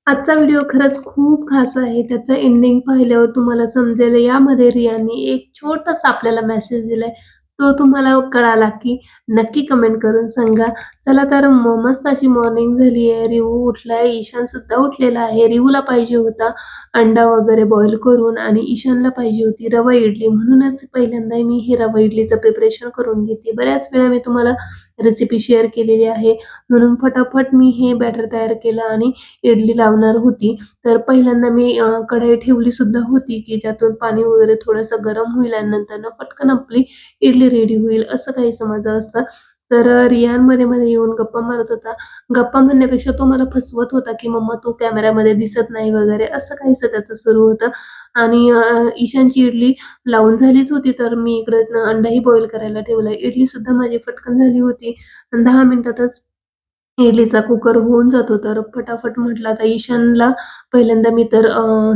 आजचा व्हिडिओ खरंच खूप खास आहे. त्याचं एंडिंग पाहिल्यावर तुम्हाला समजेल यामध्ये रियाने एक छोटासा आपल्याला मेसेज दिलाय. तो तुम्हाला कळाला की नक्की कमेंट करून सांगा. चला तर मस्त अशी मॉर्निंग झाली आहे. रिहू उठलाय, ईशान सुद्धा उठलेला आहे. रिहूला पाहिजे होता अंडा वगैरे बॉईल करून आणि ईशानला पाहिजे होती रवा इडली. म्हणूनच पहिल्यांदा मी हे रवा इडलीचं प्रिपरेशन करून घेते. बऱ्याच वेळा मी तुम्हाला रेसिपी शेअर केलेली आहे. म्हणून फटाफट मी हे बॅटर तयार केलं आणि इडली लावणार होती. तर पहिल्यांदा मी कढई ठेवली सुद्धा होती, की ज्यातून पाणी वगैरे थोडंसं गरम होईल आणि नंतरनं पटकन आपली इडली रेडी होईल, असं काहीसं माझं असतं. तर रियान मध्ये-मध्ये येऊन गप्पा मारत होता. गप्पा म्हणण्यापेक्षा तो मला फसवत होता, की "मम्मा तू कॅमेऱ्यामध्ये दिसत नाही" वगैरे असं काहीसं त्याचं सुरू होतं. आणि ईशानची इडली लावून झालीच होती, तर मी इकडे अंडाही बॉईल करायला ठेवला. इडली सुद्धा माझी पटकन झाली होती आणि 10 मिनिटातच इडलीचा कुकर होऊन जातो. तर फटाफट म्हटलं आता ईशानला पहिल्यांदा मी तर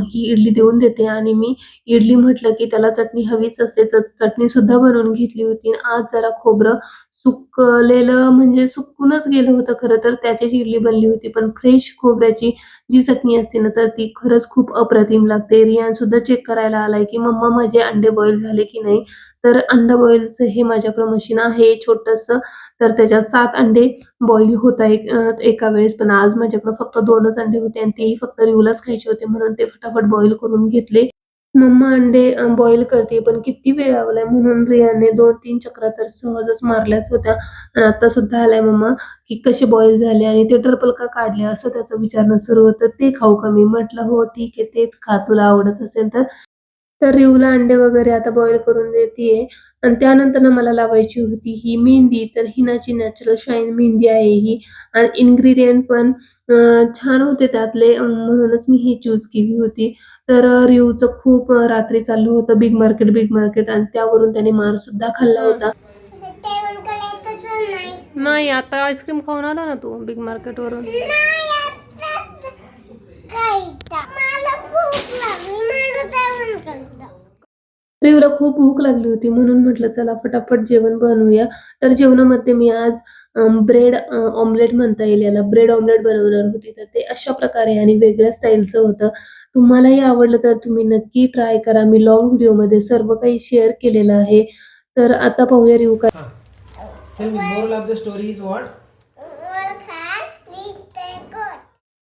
ही इडली देऊन देते आणि मी इडली म्हटलं की त्याला चटणी हवीच असते. चटणीसुद्धा बनवून घेतली होती. आज जरा खोबरं सुकलेलं म्हणजे सुकूनच गेलं होतं खरं तर त्याचीच इडली बनली होती. पण फ्रेश खोबऱ्याची जी चटणी असते ना, तर ती खरंच खूप अप्रतिम लागते. रियानसुद्धा चेक करायला आलाय की "मम्मा माझे अंडे बॉईल झाले की नाही?" तर अंडा बॉईलचं हे माझ्याकडं मशीन आहे छोटंसं. तर त्याच्यात 7 अंडे बॉईल होता एका वेळेस. पण आज माझ्याकडे फक्त 2च अंडे होते आणि तेही फक्त रिहूलाच खायचे होते म्हणून ते फटाफट बॉईल करून घेतले. मम्मा अंडे बॉईल करते पण किती वेळ लावलाय म्हणून रियाने 2-3 चकरा तर सहजच मारल्याच होत्या. आणि आता सुद्धा आलाय मम्मा, की कसे बॉईल झाले आणि ते टर्पल का काढले असं त्याचं विचारणं सुरू होतं. ते खाऊ का मी? म्हटलं, "हो ठीक आहे, तेच खा तुला आवडत असेल तर." तर रिहूला अंडे वगैरे आता बॉईल करून देतीये आणि त्यानंतर मला लावायची होती ही मेहंदी. तर हिनाची नॅचरल शाईन मेहंदी आहे ही आणि इन्ग्रीडियंट पण छान होते त्यातले म्हणूनच मी ही चूज केली होती. तर रिहूचं खूप रात्री चाललं होतं बिग मार्केट आणि त्यावरून त्याने मार सुद्धा खाल्ला होता. नाही, आता आईस्क्रीम खाऊन आला ना तू बिग मार्केटवरून. रिहूला खूप भूक लागली होती म्हणून म्हटलं चला फटाफट जेवण बनवूया. तर जेवणामध्ये मी आज ब्रेड ऑमलेट म्हणता येईल याला. ब्रेड ऑमलेट बनवणार होती. तर ते अशा प्रकारे आणि वेगळ्या स्टाईलचं होतं. तुम्हालाही आवडलं तर तुम्ही नक्की ट्राय करा. मी लाँग व्हिडिओमध्ये सर्व काही शेअर केलेलं आहे. तर आता पाहूया रिहू काय Tell me, moral of the story is what?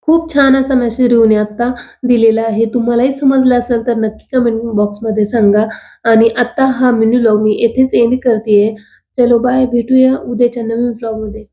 खूप छान असा मेसेज रिहूने आता दिलेला आहे. तुम्हालाही समजलं असेल तर नक्की कमेंट बॉक्समध्ये सांगा. आणि आता हा मिनी व्लॉग मी येथेच एंड करतीये. चलो बाय. भेटूया उद्याच्या नवीन व्लॉगमध्ये.